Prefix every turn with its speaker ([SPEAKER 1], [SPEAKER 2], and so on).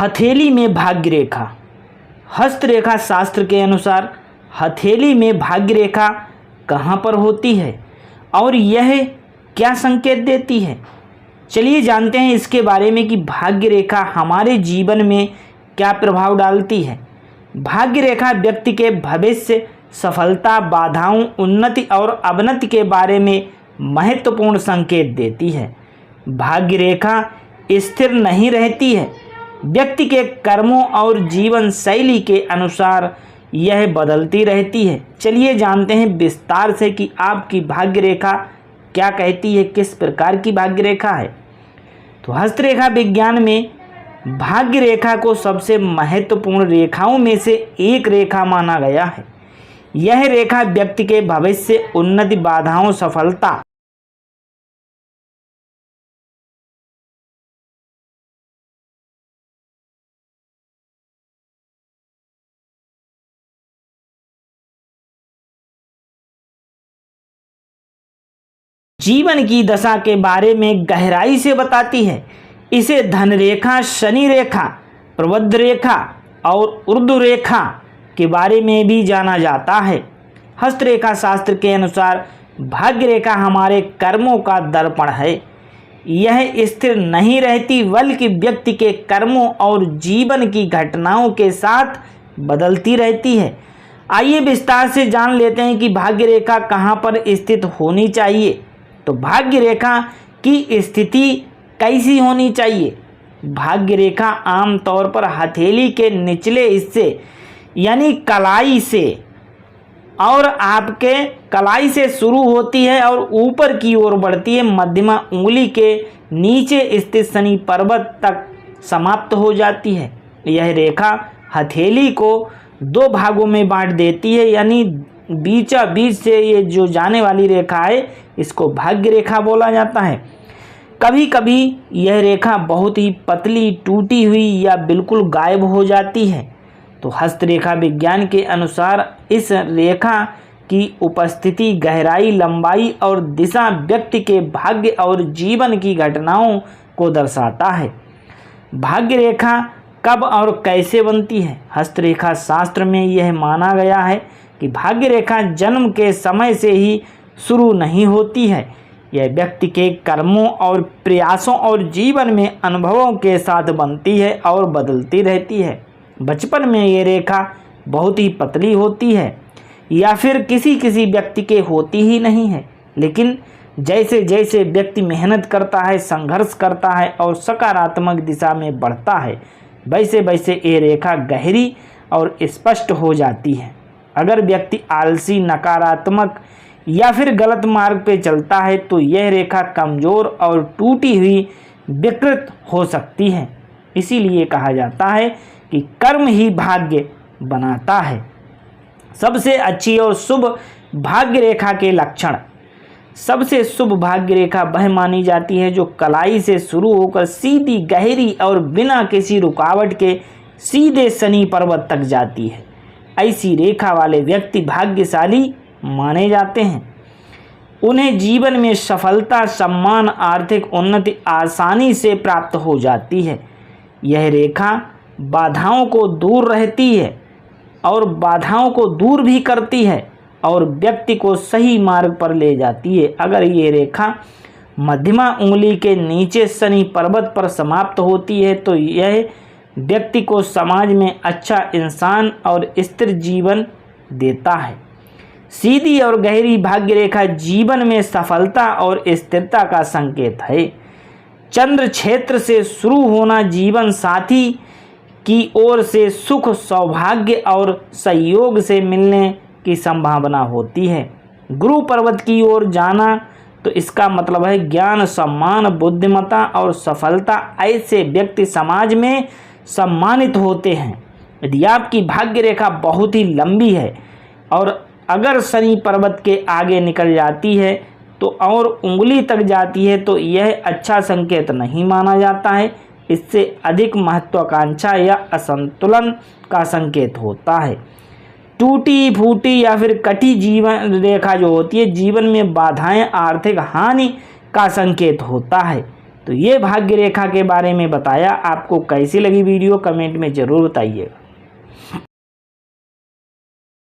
[SPEAKER 1] हथेली में भाग्य रेखा। हस्तरेखा शास्त्र के अनुसार हथेली में भाग्य रेखा कहाँ पर होती है और यह क्या संकेत देती है? चलिए जानते हैं इसके बारे में कि भाग्य रेखा हमारे जीवन में क्या प्रभाव डालती है। भाग्य रेखा व्यक्ति के भविष्य, सफलता, बाधाओं, उन्नति और अवनति के बारे में महत्वपूर्ण संकेत देती है। भाग्य रेखा स्थिर नहीं रहती है। व्यक्ति के कर्मों और जीवन शैली के अनुसार यह बदलती रहती है। चलिए जानते हैं विस्तार से कि आपकी भाग्य रेखा क्या कहती है, किस प्रकार की भाग्य रेखा है। तो हस्तरेखा विज्ञान में भाग्य रेखा को सबसे महत्वपूर्ण रेखाओं में से एक रेखा माना गया है। यह रेखा व्यक्ति के भविष्य, उन्नति, बाधाओं, सफलता जीवन की दशा के बारे में गहराई से बताती है। इसे धन रेखा, शनि रेखा, प्रबुद्ध रेखा और उर्दू रेखा के बारे में भी जाना जाता है। हस्तरेखा शास्त्र के अनुसार भाग्य रेखा हमारे कर्मों का दर्पण है। यह स्थिर नहीं रहती बल्कि व्यक्ति के कर्मों और जीवन की घटनाओं के साथ बदलती रहती है। आइए विस्तार से जान लेते हैं कि भाग्य रेखा कहाँ पर स्थित होनी चाहिए। तो भाग्य रेखा की स्थिति कैसी होनी चाहिए? भाग्य रेखा आमतौर पर हथेली के निचले हिस्से यानी कलाई से और आपके कलाई से शुरू होती है और ऊपर की ओर बढ़ती है। मध्यमा उंगली के नीचे स्थित शनि पर्वत तक समाप्त हो जाती है। यह रेखा हथेली को दो भागों में बांट देती है, यानी बीचा बीच से ये जो जाने वाली रेखा है इसको भाग्य रेखा बोला जाता है। कभी कभी यह रेखा बहुत ही पतली, टूटी हुई या बिल्कुल गायब हो जाती है। तो हस्तरेखा विज्ञान के अनुसार इस रेखा की उपस्थिति गहराई, लंबाई और दिशा व्यक्ति के भाग्य और जीवन की घटनाओं को दर्शाता है। भाग्य रेखा कब और कैसे बनती है? हस्तरेखा शास्त्र में यह माना गया है कि भाग्य रेखा जन्म के समय से ही शुरू नहीं होती है। यह व्यक्ति के कर्मों और प्रयासों और जीवन में अनुभवों के साथ बनती है और बदलती रहती है। बचपन में ये रेखा बहुत ही पतली होती है या फिर किसी किसी व्यक्ति के होती ही नहीं है, लेकिन जैसे जैसे व्यक्ति मेहनत करता है, संघर्ष करता है और सकारात्मक दिशा में बढ़ता है, वैसे वैसे ये रेखा गहरी और स्पष्ट हो जाती है। अगर व्यक्ति आलसी, नकारात्मक या फिर गलत मार्ग पे चलता है तो यह रेखा कमज़ोर और टूटी हुई विकृत हो सकती है। इसीलिए कहा जाता है कि कर्म ही भाग्य बनाता है। सबसे अच्छी और शुभ भाग्य रेखा के लक्षण। सबसे शुभ भाग्य रेखा वह मानी जाती है जो कलाई से शुरू होकर सीधी, गहरी और बिना किसी रुकावट के सीधे शनि पर्वत तक जाती है। ऐसी रेखा वाले व्यक्ति भाग्यशाली माने जाते हैं। उन्हें जीवन में सफलता, सम्मान, आर्थिक उन्नति आसानी से प्राप्त हो जाती है। यह रेखा बाधाओं को दूर रहती है और बाधाओं को दूर भी करती है और व्यक्ति को सही मार्ग पर ले जाती है। अगर ये रेखा मध्यमा उंगली के नीचे शनि पर्वत पर समाप्त होती है तो यह व्यक्ति को समाज में अच्छा इंसान और स्थिर जीवन देता है। सीधी और गहरी भाग्य रेखा जीवन में सफलता और स्थिरता का संकेत है। चंद्र क्षेत्र से शुरू होना जीवन साथी की ओर से सुख, सौभाग्य और सहयोग से मिलने की संभावना होती है। गुरु पर्वत की ओर जाना तो इसका मतलब है ज्ञान, सम्मान, बुद्धिमत्ता और सफलता। ऐसे व्यक्ति समाज में सम्मानित होते हैं। यदि आपकी भाग्य रेखा बहुत ही लंबी है और अगर शनि पर्वत के आगे निकल जाती है तो और उंगली तक जाती है तो यह अच्छा संकेत नहीं माना जाता है। इससे अधिक महत्वाकांक्षा या असंतुलन का संकेत होता है। टूटी फूटी या फिर कटी जीवन रेखा जो होती है जीवन में बाधाएं, आर्थिक हानि का संकेत होता है। तो ये भाग्य रेखा के बारे में बताया। आपको कैसी लगी वीडियो कमेंट में ज़रूर बताइएगा।